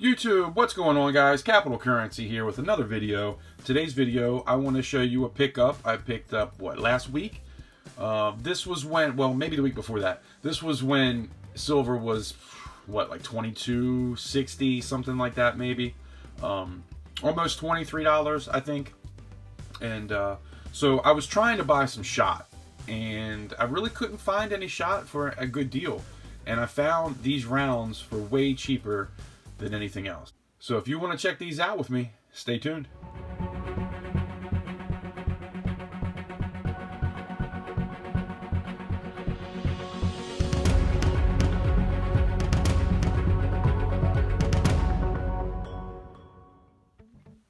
YouTube, what's going on, guys? Capital Currency here with another video. Today's video, I want to show you a pickup I picked up, last week? This was when, well, maybe the week before that. This was when silver was, like $22.60, something like that, maybe. Almost $23, I think. And so I was trying to buy some shot, and I really couldn't find any shot for a good deal. And I found these rounds for way cheaper than anything else. So if you want to check these out with me, stay tuned.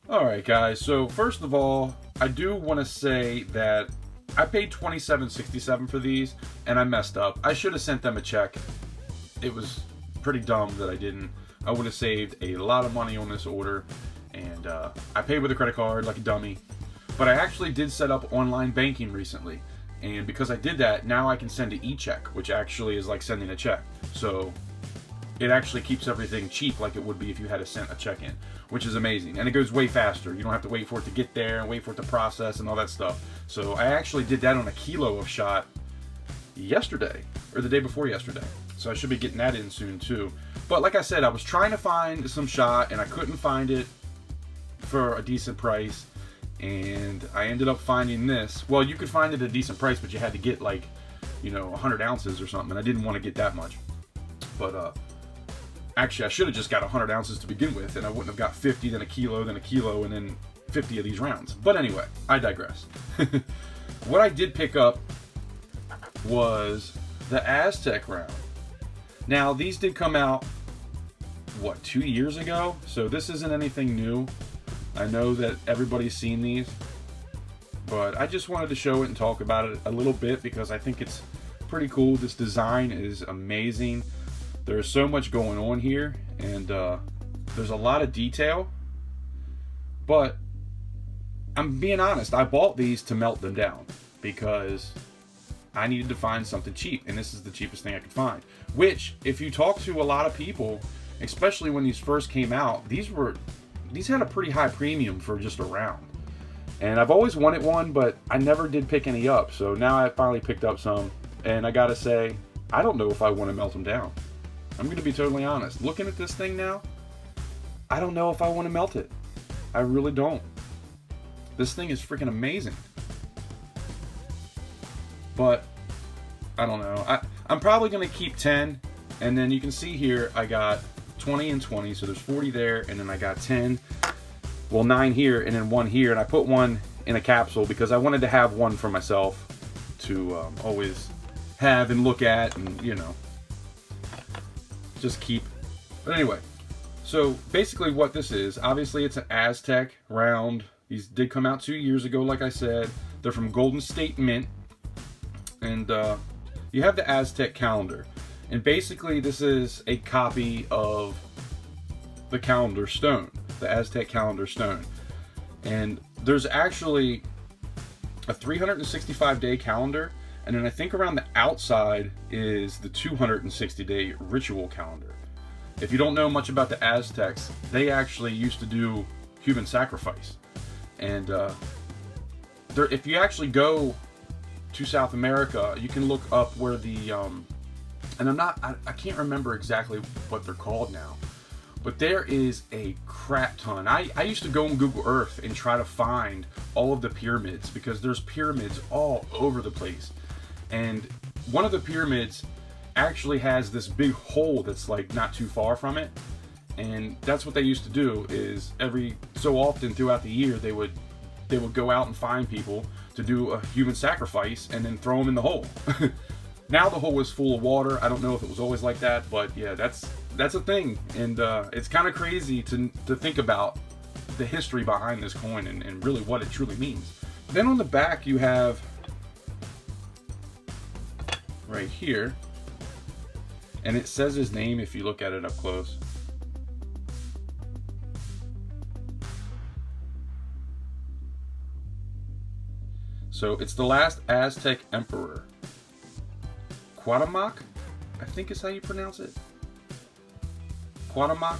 Alright guys, so first of all, I do want to say that I paid $27.67 for these, and I messed up. I should have sent them a check. It was pretty dumb that I didn't. I would have saved a lot of money on this order, and I paid with a credit card like a dummy. But I actually did set up online banking recently, and because I did that, now I can send an e-check, which actually is like sending a check. So it actually keeps everything cheap like it would be if you had to send a check in, which is amazing. And it goes way faster. You don't have to wait for it to get there and wait for it to process and all that stuff. So I actually did that on a kilo of shot yesterday, or the day before yesterday. So I should be getting that in soon too. But like I said, I was trying to find some shot and I couldn't find it for a decent price. And I ended up finding this. Well, you could find it at a decent price, but you had to get like, 100 ounces or something. And I didn't want to get that much. But actually, I should have just got 100 ounces to begin with, and I wouldn't have got 50, then a kilo, and then 50 of these rounds. But anyway, I digress. What I did pick up was the Aztec round. Now, these did come out, 2 years ago? So this isn't anything new. I know that everybody's seen these, but I just wanted to show it and talk about it a little bit because I think it's pretty cool. This design is amazing. There's so much going on here, and there's a lot of detail, but I'm being honest, I bought these to melt them down because I needed to find something cheap, and this is the cheapest thing I could find. Which, if you talk to a lot of people, especially when these first came out, these had a pretty high premium for just a round. And I've always wanted one, but I never did pick any up, so now I finally picked up some, and I gotta say, I don't know if I want to melt them down. I'm going to be totally honest. Looking at this thing now, I don't know if I want to melt it. I really don't. This thing is freaking amazing. But, I don't know. I'm probably going to keep 10. And then you can see here, I got 20 and 20. So there's 40 there. And then I got 10. Well, 9 here and then 1 here. And I put one in a capsule because I wanted to have one for myself to always have and look at and, just keep. But anyway, so basically what this is, obviously it's an Aztec round. These did come out 2 years ago, like I said. They're from Golden State Mint. And you have the Aztec calendar. And basically this is a copy of the calendar stone, the Aztec calendar stone. And there's actually a 365-day calendar. And then I think around the outside is the 260-day ritual calendar. If you don't know much about the Aztecs, they actually used to do human sacrifice. And if you actually go to South America, you can look up where the, and I can't remember exactly what they're called now, but there is a crap ton. I used to go on Google Earth and try to find all of the pyramids because there's pyramids all over the place. And one of the pyramids actually has this big hole that's like not too far from it. And that's what they used to do, is every so often throughout the year they would go out and find people to do a human sacrifice and then throw them in the hole. Now the hole is full of water. I don't know if it was always like that, but yeah, that's a thing. And it's kind of crazy to think about the history behind this coin and really what it truly means. Then on the back you have right here, and it says his name if you look at it up close. So it's the last Aztec emperor, Cuauhtémoc, I think is how you pronounce it. Cuauhtémoc.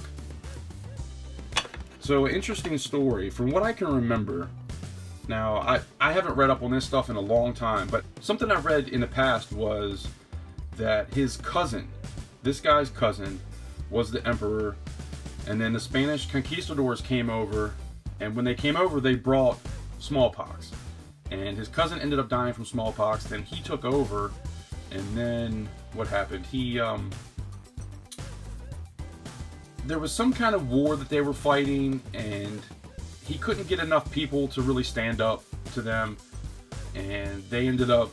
So, interesting story. From what I can remember, now I haven't read up on this stuff in a long time, but something I've read in the past was that his cousin, this guy's cousin, was the emperor, and then the Spanish conquistadors came over, and when they came over, they brought smallpox, and his cousin ended up dying from smallpox. Then he took over, and then what happened? There was some kind of war that they were fighting, and he couldn't get enough people to really stand up to them, and they ended up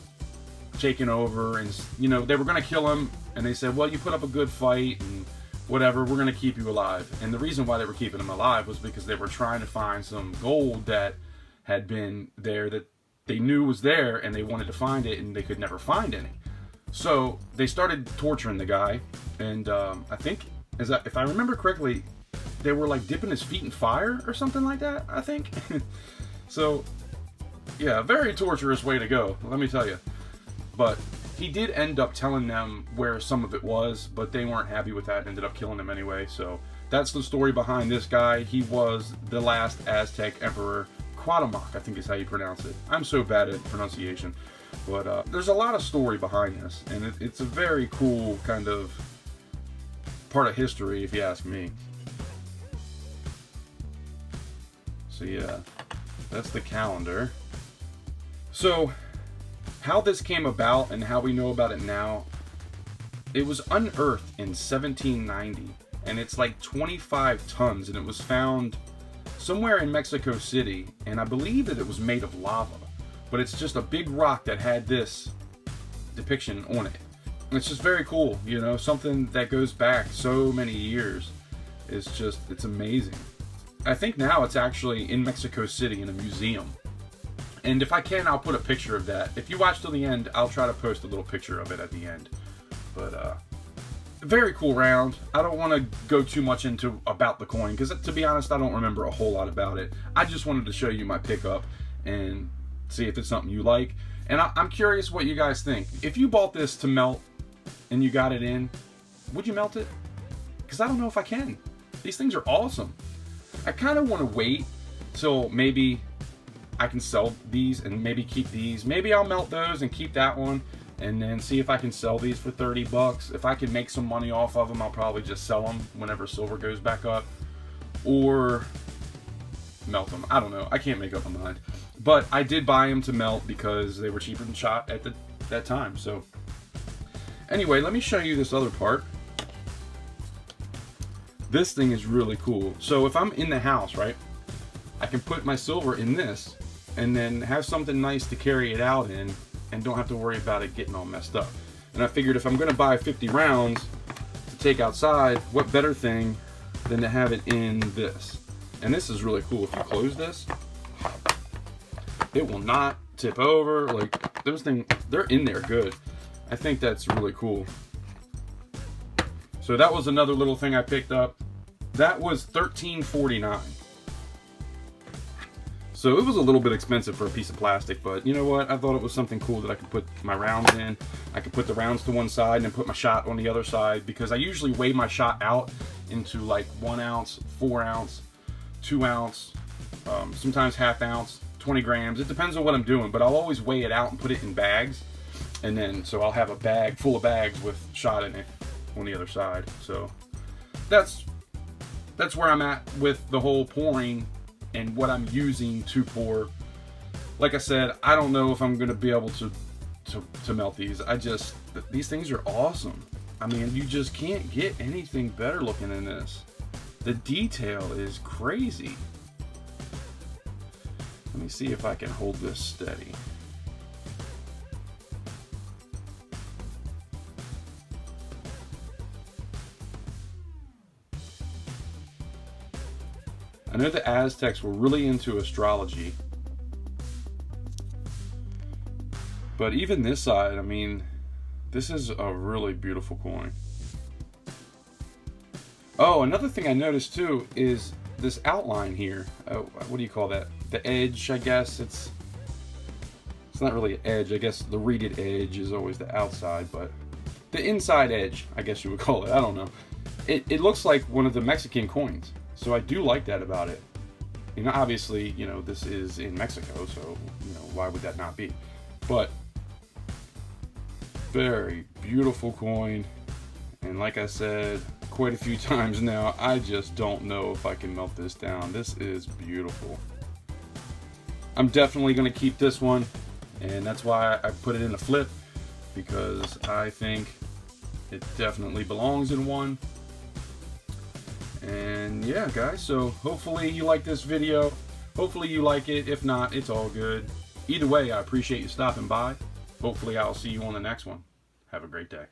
taking over, and you know, they were going to kill him, and they said, well, you put up a good fight and whatever, we're going to keep you alive. And the reason why they were keeping him alive was because they were trying to find some gold that had been there that they knew was there, and they wanted to find it, and they could never find any. So they started torturing the guy, and I think, if I remember correctly, they were like dipping his feet in fire or something like that, I think. So, yeah, very torturous way to go, let me tell you. But he did end up telling them where some of it was, but they weren't happy with that and ended up killing him anyway. So that's the story behind this guy. He was the last Aztec emperor. Cuauhtémoc, I think is how you pronounce it. I'm so bad at pronunciation. But there's a lot of story behind this, and it's a very cool kind of part of history, if you ask me. So yeah, that's the calendar. So how this came about and how we know about it now, it was unearthed in 1790, and it's like 25 tons, and it was found somewhere in Mexico City, and I believe that it was made of lava, but it's just a big rock that had this depiction on it. And it's just very cool, you know, something that goes back so many years. It's amazing. I think now it's actually in Mexico City in a museum. And if I can, I'll put a picture of that. If you watch till the end, I'll try to post a little picture of it at the end. But very cool round. I don't want to go too much into about the coin, because to be honest, I don't remember a whole lot about it. I just wanted to show you my pickup and see if it's something you like. And I'm curious what you guys think. If you bought this to melt and you got it in, would you melt it? Because I don't know if I can. These things are awesome. I kind of want to wait till maybe I can sell these and maybe keep these. Maybe I'll melt those and keep that one, and then see if I can sell these for 30 bucks. If I can make some money off of them, I'll probably just sell them whenever silver goes back up, or melt them. I don't know. I can't make up my mind. But I did buy them to melt because they were cheaper than shot at that time. So anyway, let me show you this other part. This thing is really cool. So if I'm in the house, right, I can put my silver in this and then have something nice to carry it out in, and don't have to worry about it getting all messed up. And I figured if I'm going to buy 50 rounds to take outside, what better thing than to have it in this. And this is really cool. If you close this, it will not tip over. Like, those things, they're in there good. I think that's really cool. So that was another little thing I picked up. That was $13.49. So it was a little bit expensive for a piece of plastic, but you know what? I thought it was something cool that I could put my rounds in. I could put the rounds to one side and then put my shot on the other side, because I usually weigh my shot out into like 1 ounce, 4 ounce, 2 ounce, sometimes half ounce, 20 grams. It depends on what I'm doing, but I'll always weigh it out and put it in bags. And then, so I'll have a bag full of bags with shot in it on the other side. So that's where I'm at with the whole pouring and what I'm using to pour. Like I said, I don't know if I'm going to be able to melt these. These things are awesome. I mean, you just can't get anything better looking than this. The detail is crazy. Let me see if I can hold this steady. I know the Aztecs were really into astrology, but even this side, I mean, this is a really beautiful coin. Oh, another thing I noticed too is this outline here. What do you call that? The edge, I guess. It's not really an edge. I guess the reeded edge is always the outside, but the inside edge, I guess you would call it. I don't know. It looks like one of the Mexican coins. So I do like that about it. You know, obviously, you know, this is in Mexico, so, you know, why would that not be? But very beautiful coin. And like I said quite a few times now, I just don't know if I can melt this down. This is beautiful. I'm definitely going to keep this one, and that's why I put it in a flip, because I think it definitely belongs in one. And yeah, guys, so hopefully you like this video. Hopefully you like it. If not, it's all good. Either way, I appreciate you stopping by. Hopefully I'll see you on the next one. Have a great day.